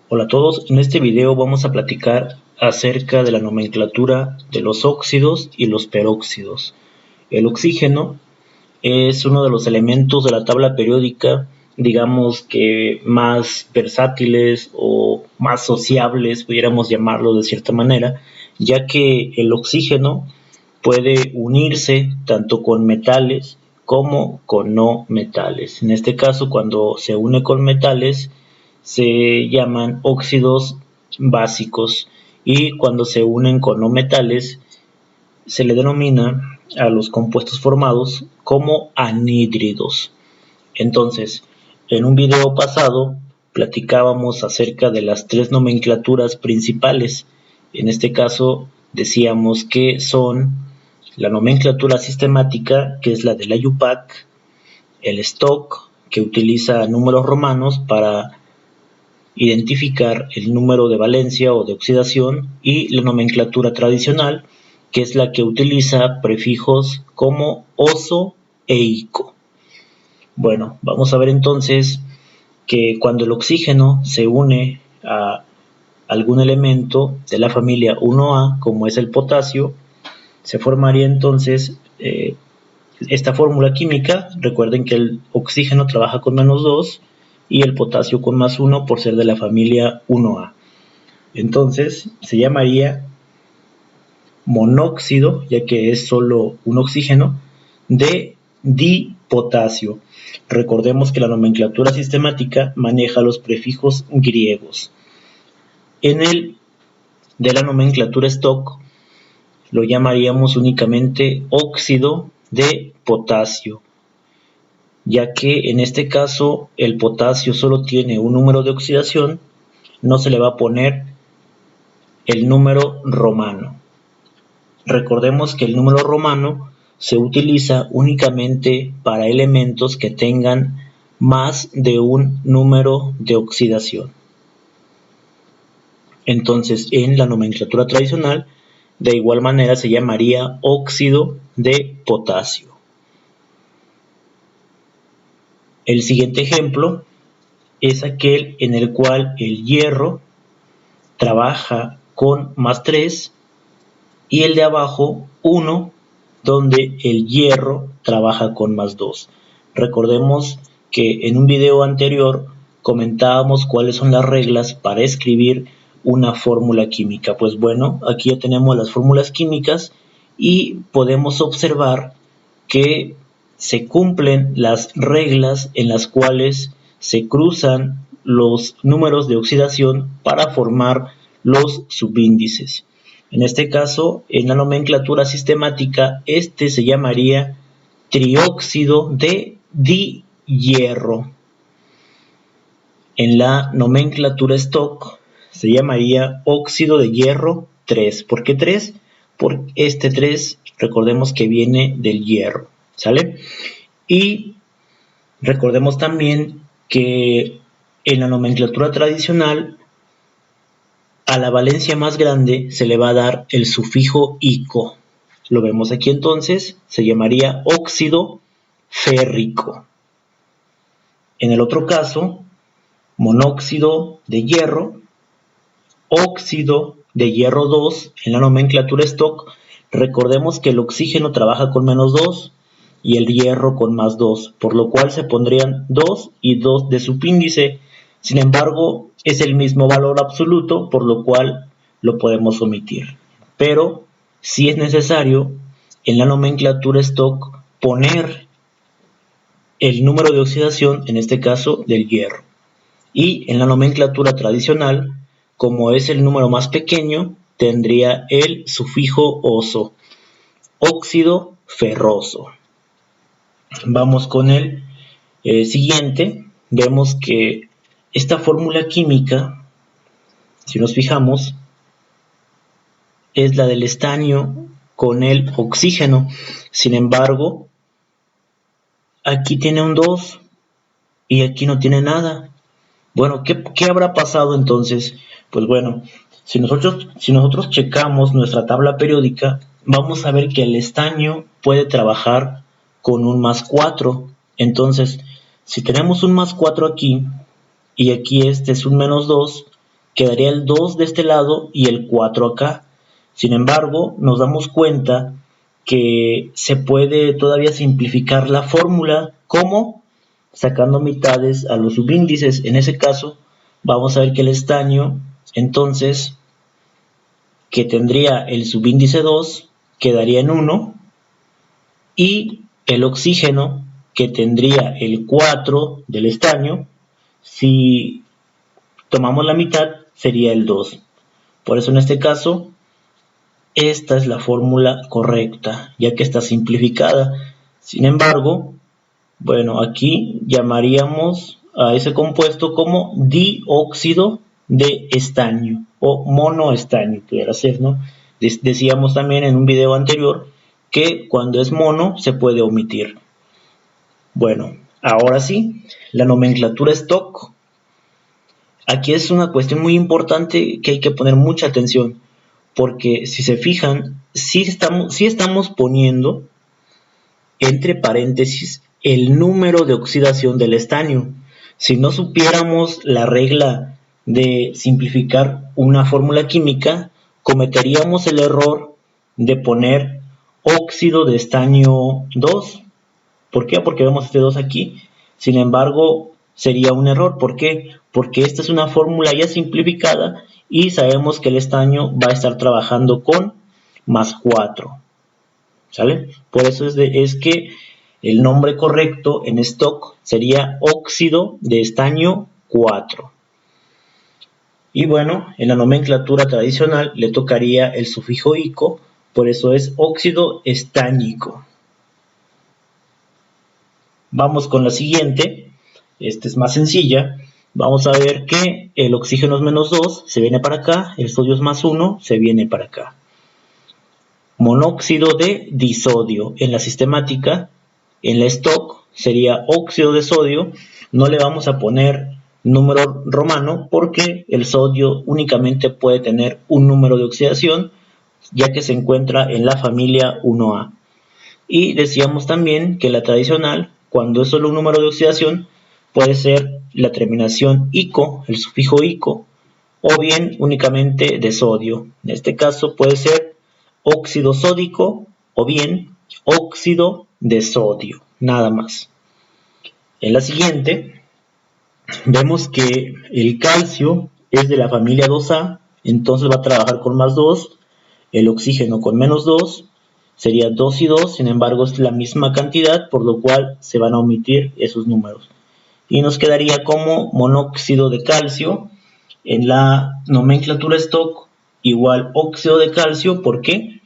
Hola a todos, en este video vamos a platicar acerca de la nomenclatura de los óxidos y los peróxidos. El oxígeno es uno de los elementos de la tabla periódica, digamos que más versátiles o más sociables, pudiéramos llamarlo de cierta manera, ya que el oxígeno puede unirse tanto con metales como con no metales. En este caso, cuando se une con metales, se llaman óxidos básicos, y cuando se unen con no metales se le denomina a los compuestos formados como anhídridos. Entonces, en un video pasado platicábamos acerca de las tres nomenclaturas principales. En este caso decíamos que son la nomenclatura sistemática, que es la de la IUPAC, el stock, que utiliza números romanos para identificar el número de valencia o de oxidación, y la nomenclatura tradicional, que es la que utiliza prefijos como oso e ico. Bueno, vamos a ver entonces que cuando el oxígeno se une a algún elemento de la familia 1A, como es el potasio, se formaría entonces esta fórmula química. Recuerden que el oxígeno trabaja con -2 y el potasio con +1 por ser de la familia 1A. Entonces se llamaría monóxido, ya que es solo un oxígeno, de dipotasio. Recordemos que la nomenclatura sistemática maneja los prefijos griegos. En el de la nomenclatura stock lo llamaríamos únicamente óxido de potasio, ya que en este caso el potasio solo tiene un número de oxidación, no se le va a poner el número romano. Recordemos que el número romano se utiliza únicamente para elementos que tengan más de un número de oxidación. Entonces, en la nomenclatura tradicional, de igual manera se llamaría óxido de potasio. El siguiente ejemplo es aquel en el cual el hierro trabaja con +3 y el de abajo 1, donde el hierro trabaja con +2. Recordemos que en un video anterior comentábamos cuáles son las reglas para escribir una fórmula química. Pues bueno, aquí ya tenemos las fórmulas químicas y podemos observar que se cumplen las reglas en las cuales se cruzan los números de oxidación para formar los subíndices. En este caso, en la nomenclatura sistemática, este se llamaría trióxido de dihierro. En la nomenclatura stock se llamaría óxido de hierro 3. ¿Por qué 3? Porque este 3, recordemos que viene del hierro, ¿sale? Y recordemos también que en la nomenclatura tradicional, a la valencia más grande se le va a dar el sufijo ico. Lo vemos aquí entonces, se llamaría óxido férrico. En el otro caso, monóxido de hierro, óxido de hierro 2, en la nomenclatura stock, recordemos que el oxígeno trabaja con -2 y el hierro con +2, por lo cual se pondrían 2 y 2 de subíndice. Sin embargo, es el mismo valor absoluto, por lo cual lo podemos omitir. Pero si es necesario en la nomenclatura stock poner el número de oxidación, en este caso del hierro. Y en la nomenclatura tradicional, como es el número más pequeño, tendría el sufijo oso, óxido ferroso. Vamos con el siguiente. Vemos que esta fórmula química, si nos fijamos, es la del estaño con el oxígeno. Sin embargo, aquí tiene un 2 y aquí no tiene nada. Bueno, ¿qué habrá pasado entonces? Pues bueno, si nosotros checamos nuestra tabla periódica, vamos a ver que el estaño puede trabajar con un +4. Entonces, si tenemos un +4 aquí y aquí este es un -2, quedaría el 2 de este lado y el 4 acá. Sin embargo, nos damos cuenta que se puede todavía simplificar la fórmula. ¿Cómo? Sacando mitades a los subíndices. En ese caso, vamos a ver que el estaño, entonces, que tendría el subíndice 2, quedaría en 1, y el oxígeno, que tendría el 4 del estaño, si tomamos la mitad, sería el 2. Por eso en este caso, esta es la fórmula correcta, ya que está simplificada. Sin embargo, bueno, aquí llamaríamos a ese compuesto como dióxido de estaño o monoestaño, pudiera ser, ¿no? Decíamos también en un video anterior que cuando es mono se puede omitir. Bueno, ahora sí, la nomenclatura stock. Aquí es una cuestión muy importante que hay que poner mucha atención, porque si se fijan, sí estamos poniendo entre paréntesis el número de oxidación del estaño. Si no supiéramos la regla de simplificar una fórmula química, cometeríamos el error de poner óxido de estaño 2. ¿Por qué? Porque vemos este 2 aquí. Sin embargo, sería un error. ¿Por qué? Porque esta es una fórmula ya simplificada y sabemos que el estaño va a estar trabajando con más 4. ¿Sale? Por eso es que el nombre correcto en stock sería óxido de estaño 4. Y bueno, en la nomenclatura tradicional le tocaría el sufijo ico, por eso es óxido estáñico. Vamos con la siguiente, esta es más sencilla. Vamos a ver que el oxígeno es menos 2, se viene para acá, el sodio es más 1, se viene para acá. Monóxido de disodio. En la sistemática, en la stock, sería óxido de sodio. No le vamos a poner número romano porque el sodio únicamente puede tener un número de oxidación, ya que se encuentra en la familia 1A. Y decíamos también que la tradicional, cuando es solo un número de oxidación, puede ser la terminación ico, el sufijo ico, o bien únicamente de sodio. En este caso puede ser óxido sódico o bien óxido de sodio, nada más. En la siguiente vemos que el calcio es de la familia 2A, entonces va a trabajar con más 2, el oxígeno con menos 2, sería 2 y 2, sin embargo es la misma cantidad, por lo cual se van a omitir esos números. Y nos quedaría como monóxido de calcio, en la nomenclatura stock, igual óxido de calcio. ¿Por qué?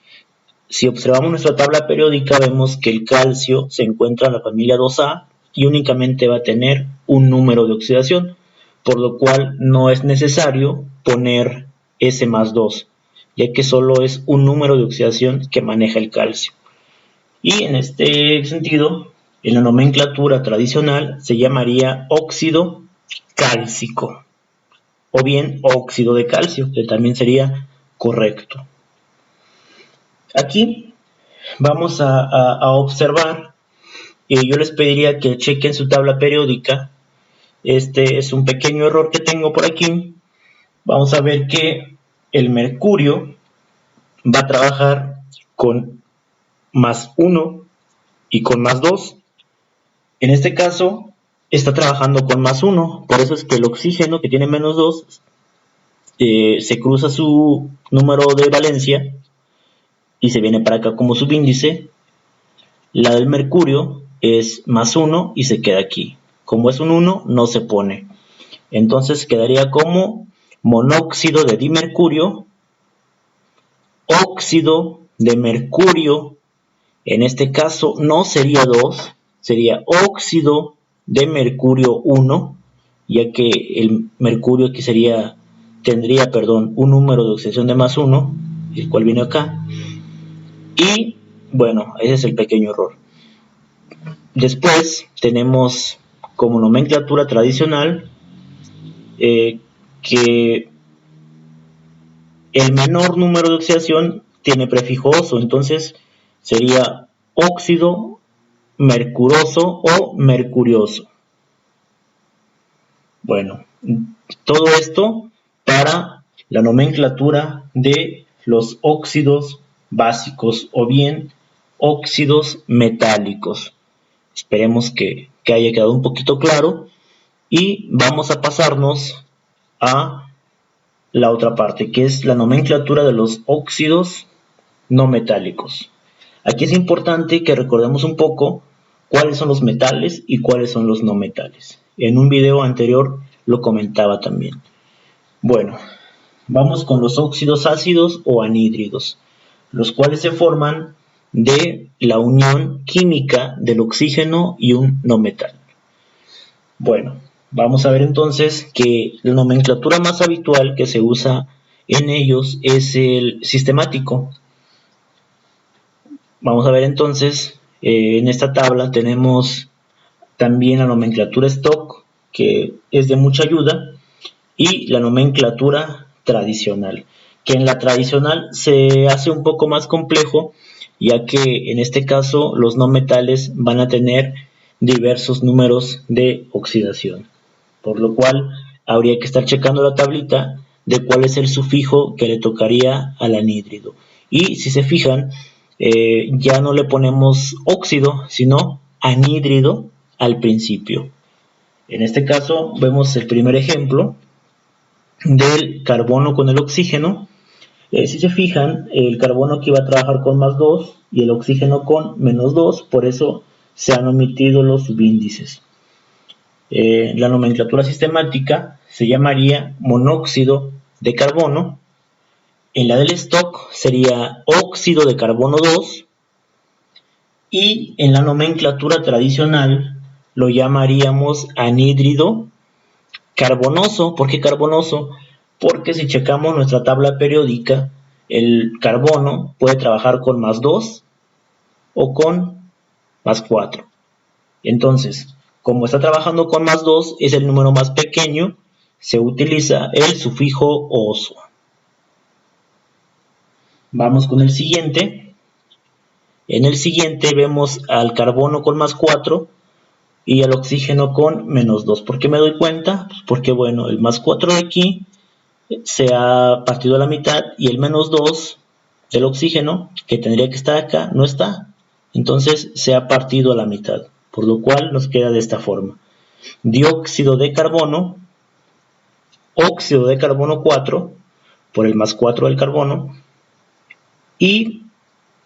Si observamos nuestra tabla periódica, vemos que el calcio se encuentra en la familia 2A y únicamente va a tener un número de oxidación, por lo cual no es necesario poner S más 2, ya que solo es un número de oxidación que maneja el calcio. Y en este sentido, en la nomenclatura tradicional se llamaría óxido cálcico, o bien óxido de calcio, que también sería correcto. Aquí vamos a observar, y yo les pediría que chequen su tabla periódica. Este es un pequeño error que tengo por aquí. Vamos a ver que el mercurio va a trabajar con más 1 y con más 2. En este caso está trabajando con más 1, por eso es que el oxígeno, que tiene menos 2, se cruza su número de valencia y se viene para acá como subíndice. La del mercurio es más 1 y se queda aquí. Como es un 1, no se pone. Entonces quedaría como monóxido de dimercurio, óxido de mercurio. En este caso no sería 2, sería óxido de mercurio 1, ya que el mercurio aquí tendría un número de oxidación de más 1, el cual viene acá. Y bueno, ese es el pequeño error. Después tenemos como nomenclatura tradicional que el menor número de oxidación tiene prefijo oso, entonces sería óxido mercuroso o mercurioso. Bueno, todo esto para la nomenclatura de los óxidos básicos o bien óxidos metálicos. Esperemos que haya quedado un poquito claro y vamos a pasarnos a la otra parte, que es la nomenclatura de los óxidos no metálicos. Aquí es importante que recordemos un poco cuáles son los metales y cuáles son los no metales. En un video anterior lo comentaba también. Bueno, vamos con los óxidos ácidos o anhídridos, los cuales se forman de la unión química del oxígeno y un no metal. Bueno, vamos a ver entonces que la nomenclatura más habitual que se usa en ellos es el sistemático. Vamos a ver entonces, en esta tabla tenemos también la nomenclatura stock, que es de mucha ayuda, y la nomenclatura tradicional, que en la tradicional se hace un poco más complejo, ya que en este caso los no metales van a tener diversos números de oxidación, por lo cual habría que estar checando la tablita de cuál es el sufijo que le tocaría al anhídrido. Y si se fijan, ya no le ponemos óxido, sino anhídrido al principio. En este caso vemos el primer ejemplo del carbono con el oxígeno. Si se fijan, el carbono aquí va a trabajar con +2 y el oxígeno con -2, por eso se han omitido los subíndices. La nomenclatura sistemática se llamaría monóxido de carbono. En la del stock sería óxido de carbono 2. Y en la nomenclatura tradicional lo llamaríamos anhídrido carbonoso. ¿Por qué carbonoso? Porque si checamos nuestra tabla periódica, el carbono puede trabajar con +2 o con +4. Entonces, como está trabajando con +2, es el número más pequeño, se utiliza el sufijo oso. Vamos con el siguiente. En el siguiente vemos al carbono con +4 y al oxígeno con -2. ¿Por qué me doy cuenta? Pues porque bueno, el +4 de aquí se ha partido a la mitad y el -2 del oxígeno, que tendría que estar acá, no está. Entonces se ha partido a la mitad, por lo cual nos queda de esta forma: dióxido de carbono, óxido de carbono 4, por el +4 del carbono, y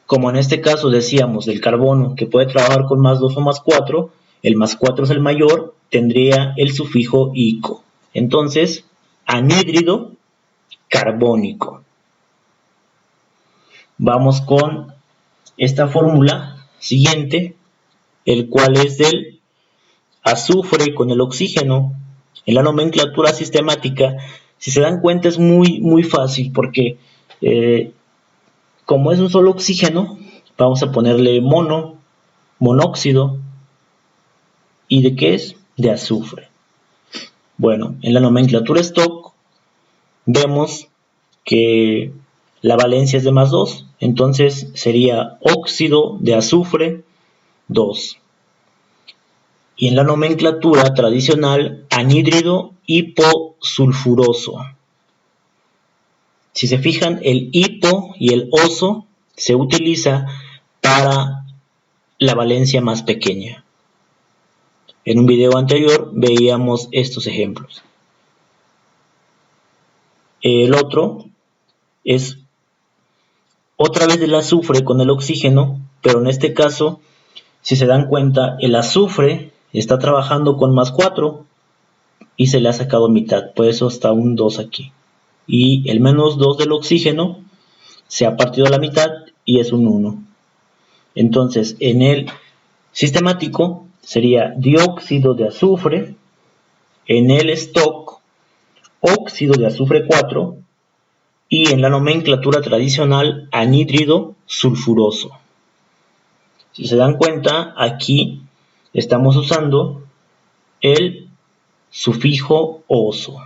como en este caso decíamos del carbono que puede trabajar con +2 o +4, el +4 es el mayor, tendría el sufijo ico. Entonces, anhídrido carbónico. Vamos con esta fórmula siguiente, el cual es del azufre con el oxígeno. En la nomenclatura sistemática, si se dan cuenta, es muy fácil porque como es un solo oxígeno, vamos a ponerle monóxido. ¿Y de qué es? De azufre. Bueno, en la nomenclatura stock vemos que la valencia es de +2, entonces sería óxido de azufre 2. Y en la nomenclatura tradicional, anhídrido hiposulfuroso. Si se fijan, el hipo y el oso se utiliza para la valencia más pequeña. En un video anterior veíamos estos ejemplos. El otro es otra vez del azufre con el oxígeno, pero en este caso, si se dan cuenta, el azufre está trabajando con +4 y se le ha sacado mitad, por eso está un 2 aquí. Y el -2 del oxígeno se ha partido a la mitad y es un 1. Entonces, en el sistemático sería dióxido de azufre, en el stock óxido de azufre 4 y en la nomenclatura tradicional anhídrido sulfuroso. Si se dan cuenta, aquí estamos usando el sufijo oso.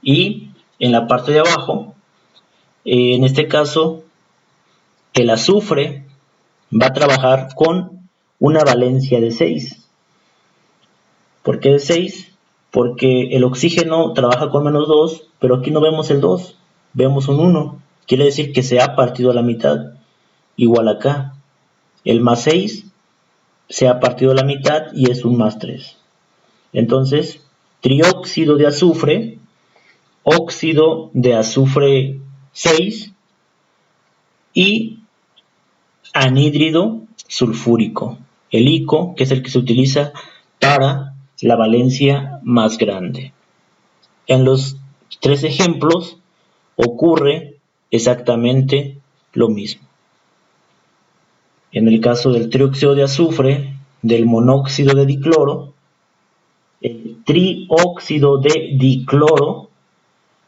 Y en la parte de abajo, en este caso, el azufre va a trabajar con una valencia de 6. ¿Por qué de 6? porque el oxígeno trabaja con -2, pero aquí no vemos el 2, vemos un 1. Quiere decir que se ha partido a la mitad, igual acá. El +6 se ha partido a la mitad y es un +3. Entonces, trióxido de azufre, óxido de azufre 6 y anhídrido sulfúrico, el ICO, que es el que se utiliza para la valencia más grande. En los 3 ejemplos ocurre exactamente lo mismo. En el caso del trióxido de azufre, del monóxido de dicloro, el trióxido de dicloro,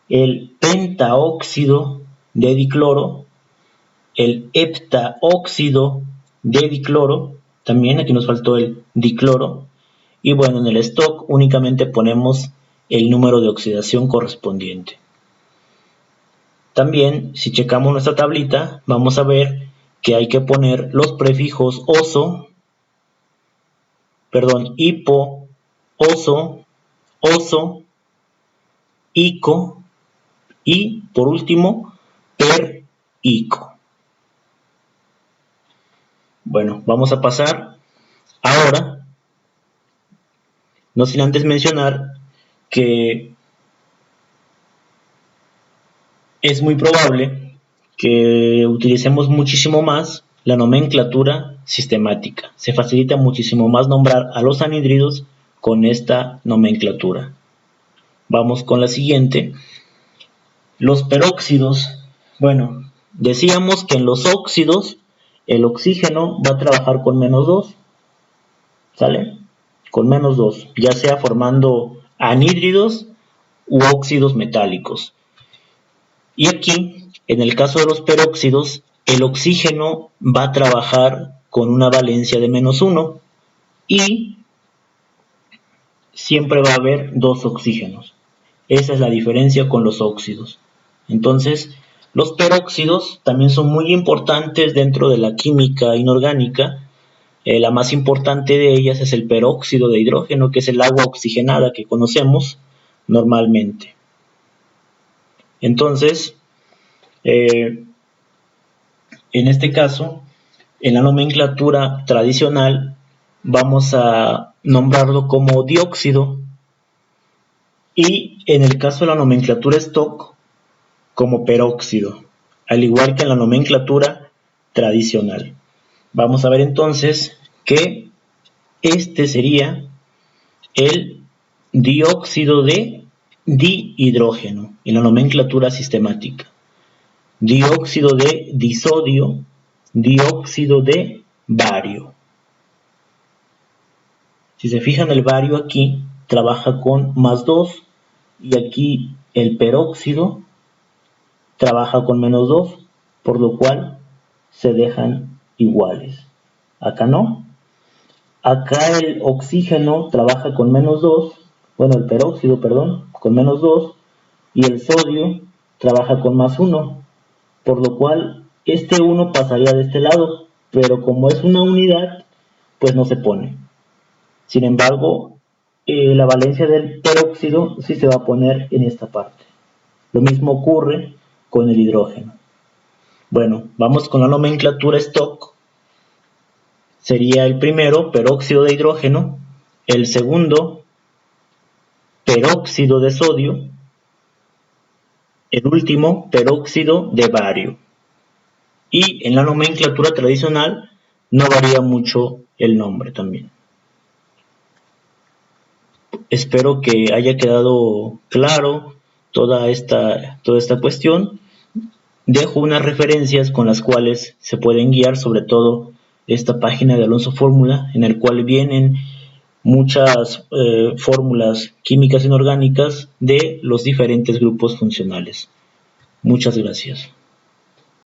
el pentaóxido de dicloro, el heptaóxido de dicloro, también aquí nos faltó el dicloro, y bueno, en el stock únicamente ponemos el número de oxidación correspondiente. También, si checamos nuestra tablita, vamos a ver que hay que poner los prefijos hipo, oso, ico y por último per-ico. Bueno, vamos a pasar ahora, no sin antes mencionar que es muy probable que utilicemos muchísimo más la nomenclatura sistemática. Se facilita muchísimo más nombrar a los anhídridos con esta nomenclatura. Vamos con la siguiente. Los peróxidos. Bueno, decíamos que en los óxidos el oxígeno va a trabajar con -2. ¿Sale? Con -2, ya sea formando anhídridos u óxidos metálicos. Y aquí, en el caso de los peróxidos, el oxígeno va a trabajar con una valencia de -1 y siempre va a haber 2 oxígenos. Esa es la diferencia con los óxidos. Entonces, los peróxidos también son muy importantes dentro de la química inorgánica. La más importante de ellas es el peróxido de hidrógeno, que es el agua oxigenada que conocemos normalmente. Entonces, en este caso, en la nomenclatura tradicional, vamos a nombrarlo como dióxido y en el caso de la nomenclatura stock, como peróxido, al igual que en la nomenclatura tradicional. Vamos a ver entonces que este sería el dióxido de dihidrógeno en la nomenclatura sistemática. Dióxido de disodio, dióxido de bario. Si se fijan, el bario aquí trabaja con +2 y aquí el peróxido trabaja con -2, por lo cual se dejan iguales. Acá no. Acá el oxígeno trabaja con -2, bueno, el peróxido, perdón, con -2 y el sodio trabaja con +1, por lo cual este 1 pasaría de este lado, pero como es una unidad, pues no se pone. Sin embargo, la valencia del peróxido sí se va a poner en esta parte. Lo mismo ocurre con el hidrógeno. Bueno, vamos con la nomenclatura stock. Sería el primero, peróxido de hidrógeno, el segundo, peróxido de sodio, el último, peróxido de bario. Y en la nomenclatura tradicional no varía mucho el nombre también. Espero que haya quedado claro toda esta cuestión. Dejo unas referencias con las cuales se pueden guiar, sobre todo esta página de Alonso Fórmula, en el cual vienen muchas fórmulas químicas inorgánicas de los diferentes grupos funcionales. Muchas gracias.